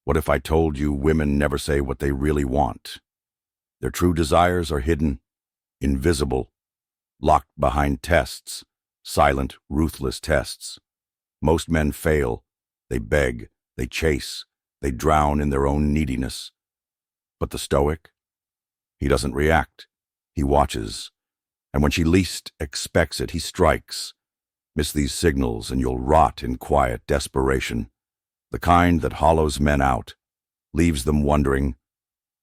What if I told you women never say what they really want? Their true desires are hidden, invisible, locked behind tests, silent, ruthless tests. Most men fail. They beg, they chase, they drown in their own neediness. But the Stoic? He doesn't react. He watches. And when she least expects it, he strikes. Miss these signals and you'll rot in quiet desperation. The kind that hollows men out, leaves them wondering,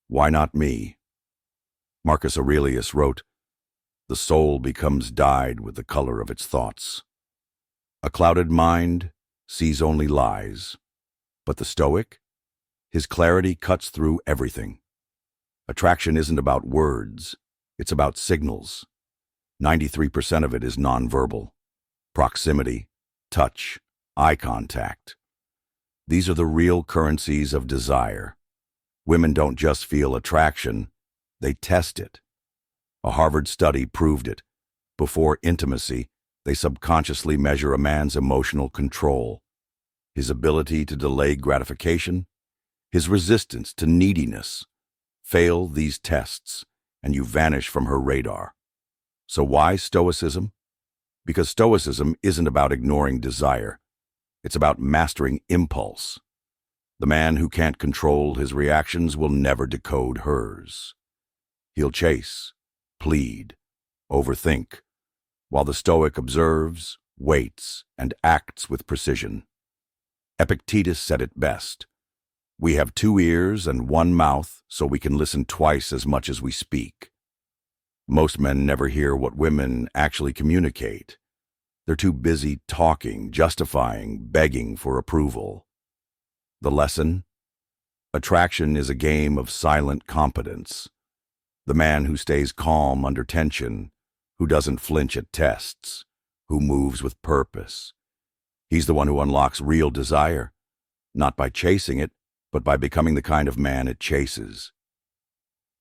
why not me? Marcus Aurelius wrote, "The soul becomes dyed with the color of its thoughts." A clouded mind sees only lies. But the Stoic? His clarity cuts through everything. Attraction isn't about words, it's about signals. 93% of it is nonverbal. Proximity, touch, eye contact. These are the real currencies of desire. Women don't just feel attraction, they test it. A Harvard study proved it. Before intimacy, they subconsciously measure a man's emotional control, his ability to delay gratification, his resistance to neediness. Fail these tests, and you vanish from her radar. So why Stoicism? Because Stoicism isn't about ignoring desire. It's about mastering impulse. The man who can't control his reactions will never decode hers. He'll chase, plead, overthink, while the Stoic observes, waits, and acts with precision. Epictetus said it best. We have 2 ears and 1 mouth, so we can listen twice as much as we speak. Most men never hear what women actually communicate. They're too busy talking, justifying, begging for approval. The lesson? Attraction is a game of silent competence. The man who stays calm under tension, who doesn't flinch at tests, who moves with purpose. He's the one who unlocks real desire, not by chasing it, but by becoming the kind of man it chases.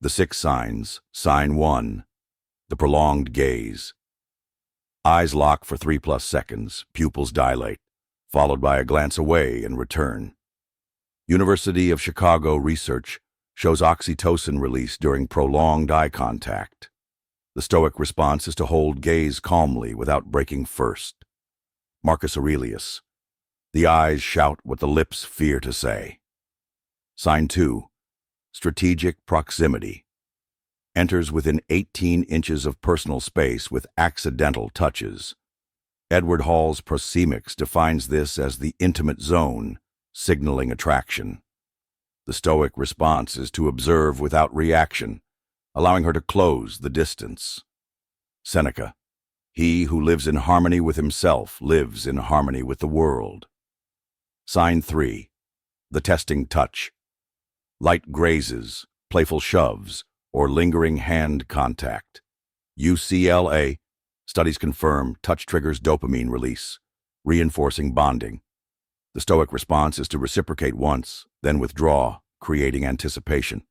The 6 signs. Sign 1. The prolonged gaze. Eyes lock for 3+ seconds, pupils dilate, followed by a glance away and return. University of Chicago research shows oxytocin release during prolonged eye contact. The Stoic response is to hold gaze calmly without breaking first. Marcus Aurelius. The eyes shout what the lips fear to say. Sign 2. Strategic proximity. Enters within 18 inches of personal space with accidental touches. Edward Hall's proxemics defines this as the intimate zone, signaling attraction. The Stoic response is to observe without reaction, allowing her to close the distance. Seneca. He who lives in harmony with himself lives in harmony with the world. Sign 3. The testing touch. Light grazes, playful shoves, or lingering hand contact. UCLA studies confirm touch triggers dopamine release, reinforcing bonding. The Stoic response is to reciprocate once, then withdraw, creating anticipation.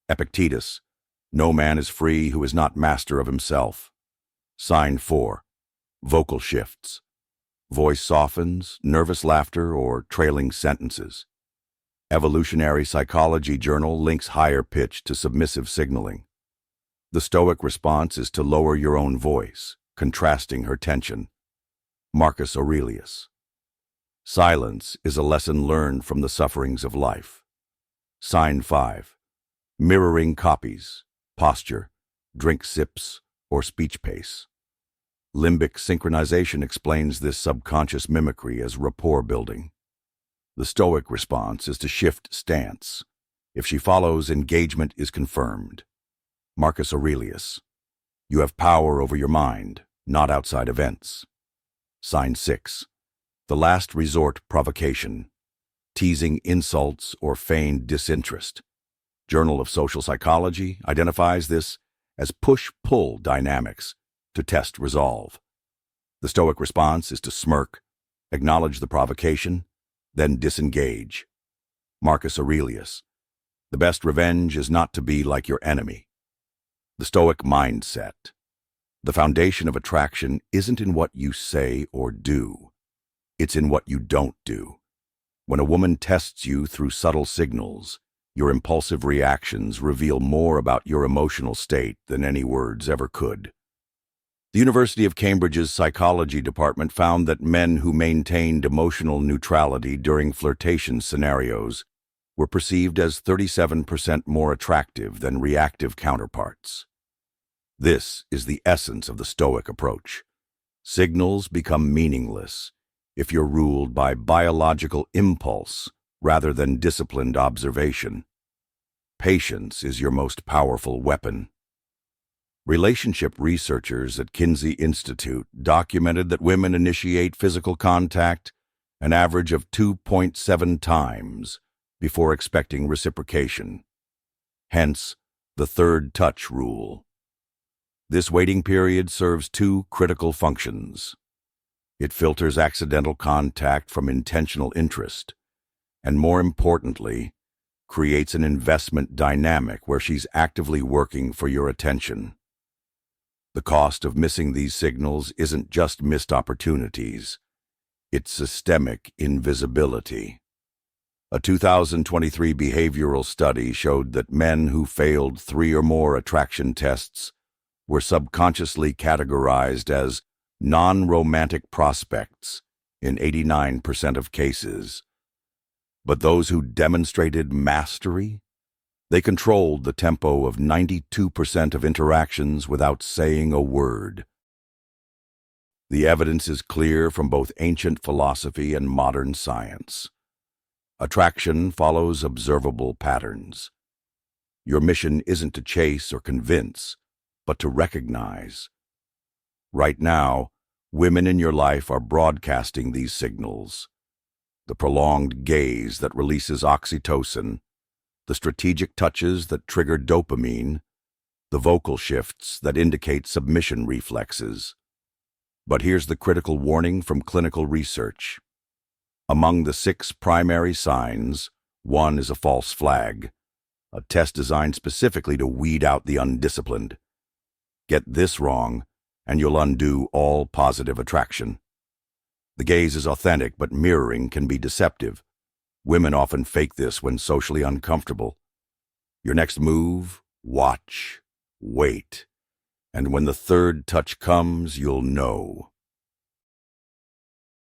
Epictetus. No man is free who is not master of himself. Sign 4. Vocal shifts. Voice softens, nervous laughter, or trailing sentences. Evolutionary Psychology Journal links higher pitch to submissive signaling. The Stoic response is to lower your own voice, contrasting her tension. Marcus Aurelius. Silence is a lesson learned from the sufferings of life. Sign 5. Mirroring copies, posture, drink sips, or speech pace. Limbic synchronization explains this subconscious mimicry as rapport building. The Stoic response is to shift stance. If she follows, engagement is confirmed. Marcus Aurelius. You have power over your mind, not outside events. Sign 6. The last resort provocation. Teasing insults or feigned disinterest. Journal of Social Psychology identifies this as push-pull dynamics to test resolve. The Stoic response is to smirk, acknowledge the provocation, then disengage. Marcus Aurelius. The best revenge is not to be like your enemy. The Stoic mindset. The foundation of attraction isn't in what you say or do. It's in what you don't do. When a woman tests you through subtle signals, your impulsive reactions reveal more about your emotional state than any words ever could. The University of Cambridge's psychology department found that men who maintained emotional neutrality during flirtation scenarios were perceived as 37% more attractive than reactive counterparts. This is the essence of the Stoic approach. Signals become meaningless if you're ruled by biological impulse rather than disciplined observation. Patience is your most powerful weapon. Relationship researchers at Kinsey Institute documented that women initiate physical contact an average of 2.7 times before expecting reciprocation. Hence, the third touch rule. This waiting period serves two critical functions. It filters accidental contact from intentional interest, and more importantly, creates an investment dynamic where she's actively working for your attention. The cost of missing these signals isn't just missed opportunities, it's systemic invisibility. A 2023 behavioral study showed that men who failed 3 or more attraction tests were subconsciously categorized as non-romantic prospects in 89% of cases. But those who demonstrated mastery, they controlled the tempo of 92% of interactions without saying a word. The evidence is clear from both ancient philosophy and modern science. Attraction follows observable patterns. Your mission isn't to chase or convince, but to recognize. Right now, women in your life are broadcasting these signals. The prolonged gaze that releases oxytocin, the strategic touches that trigger dopamine, the vocal shifts that indicate submission reflexes. But here's the critical warning from clinical research. Among the 6 primary signs, one is a false flag, a test designed specifically to weed out the undisciplined. Get this wrong, and you'll undo all positive attraction. The gaze is authentic, but mirroring can be deceptive. Women often fake this when socially uncomfortable. Your next move, watch, wait, and when the third touch comes, you'll know.